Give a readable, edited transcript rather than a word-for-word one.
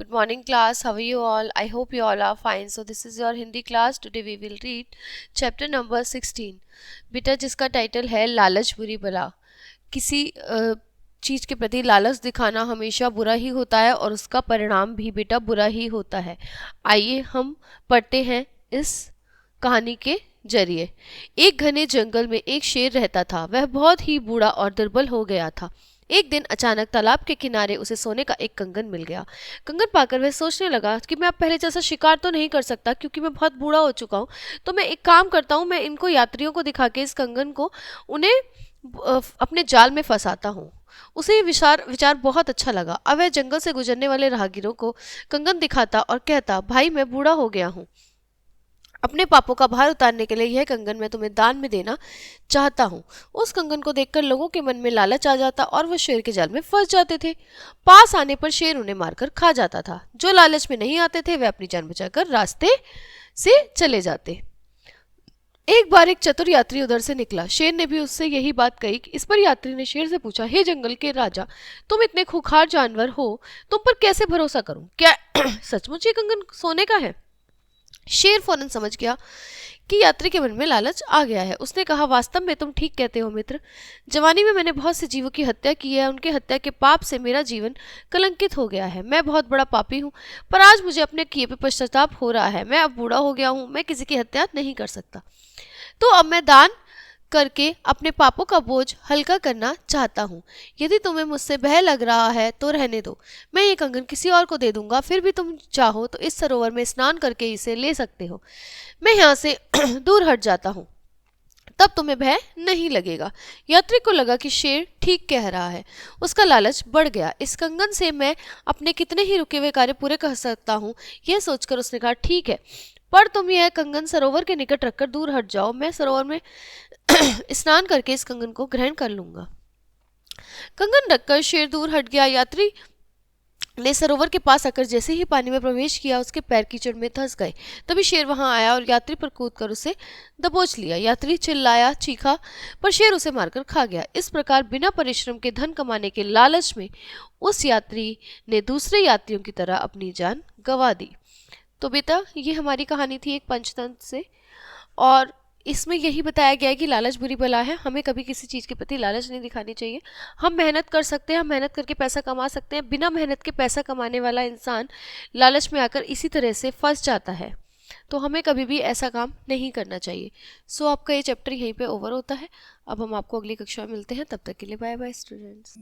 Good morning class, how are you all? I hope you all are fine. So this is your Hindi class. Today we will read chapter number 16. बेटा जिसका title है लालच बुरी बला। किसी चीज़ के प्रति लालच दिखाना हमेशा बुरा ही होता है और उसका परिणाम भी बेटा बुरा ही होता है। आइए हम पढ़ते हैं इस कहानी के जरिए। एक घने जंगल में एक शेर रहता था। वह बहुत ही बूढ़ा और दुर्बल हो गया था। एक दिन अचानक तालाब के किनारे उसे सोने का एक कंगन मिल गया। कंगन पाकर वह सोचने लगा कि मैं अब पहले जैसा शिकार तो नहीं कर सकता क्योंकि मैं बहुत बूढ़ा हो चुका हूँ। तो मैं एक काम करता हूँ, मैं इनको यात्रियों को दिखा के इस कंगन को उन्हें अपने जाल में फंसाता हूँ। उसे ये विचार बहुत अच्छा लगा। अब वह जंगल से गुजरने वाले राहगीरों को कंगन दिखाता और कहता, भाई मैं बूढ़ा हो गया हूँ, अपने पापों का भार उतारने के लिए यह कंगन मैं तुम्हें दान में देना चाहता हूँ। उस कंगन को देखकर लोगों के मन में लालच आ जाता और वह शेर के जाल में फंस जाते थे। पास आने पर शेर उन्हें मारकर खा जाता था। जो लालच में नहीं आते थे वे अपनी जान बचाकर रास्ते से चले जाते। एक बार एक चतुर यात्री उधर से निकला। शेर ने भी उससे यही बात कही। इस पर यात्री ने शेर से पूछा, हे जंगल के राजा, तुम इतने खूंखार जानवर हो, तुम पर कैसे भरोसा करूं? क्या सचमुच ये कंगन सोने का है? शेर फौरन समझ गया कि यात्री के मन में लालच आ गया है। उसने कहा, वास्तव में तुम ठीक कहते हो मित्र। जवानी में मैंने बहुत से जीवों की हत्या की है। उनके हत्या के पाप से मेरा जीवन कलंकित हो गया है। मैं बहुत बड़ा पापी हूँ, पर आज मुझे अपने किए पे पश्चाताप हो रहा है। मैं अब बूढ़ा हो गया हूँ, मैं किसी की हत्या नहीं कर सकता। तो अब मैं दान करके अपने पापों का बोझ हल्का करना चाहता हूँ। यदि तुम्हें मुझसे भय लग रहा है तो रहने दो, मैं ये कंगन किसी और को दे दूंगा। फिर भी तुम चाहो तो इस सरोवर में स्नान करके इसे ले सकते हो। मैं यहाँ से दूर हट जाता हूँ, तब तुम्हें भय नहीं लगेगा। यात्री को लगा कि शेर ठीक कह रहा है। उसका लालच बढ़ गया। इस कंगन से मैं अपने कितने ही रुके हुए कार्य पूरे कर सकता हूँ, यह सोचकर उसने कहा, ठीक है, पर तुम यह कंगन सरोवर के निकट रखकर दूर हट जाओ। मैं सरोवर में स्नान करके इस कंगन को ग्रहण कर लूंगा। कंगन रखकर शेर दूर हट गया। यात्री ने सरोवर के पास आकर जैसे ही पानी में प्रवेश किया, उसके पैर कीचड़ में धंस गए। तभी शेर वहां आया और यात्री पर कूदकर उसे दबोच लिया। यात्री चिल्लाया, चीखा, पर शेर उसे मारकर खा गया। इस प्रकार बिना परिश्रम के धन कमाने के लालच में उस यात्री ने दूसरे यात्रियों की तरह अपनी जान गंवा दी। तो बेटा ये हमारी कहानी थी एक पंचतंत्र से, और इसमें यही बताया गया है कि लालच बुरी बला है। हमें कभी किसी चीज़ के प्रति लालच नहीं दिखानी चाहिए। हम मेहनत कर सकते हैं, हम मेहनत करके पैसा कमा सकते हैं। बिना मेहनत के पैसा कमाने वाला इंसान लालच में आकर इसी तरह से फंस जाता है। तो हमें कभी भी ऐसा काम नहीं करना चाहिए। सो आपका ये चैप्टर यहीं पे ओवर होता है। अब हम आपको अगली कक्षा में मिलते हैं। तब तक के लिए बाय बाय स्टूडेंट्स।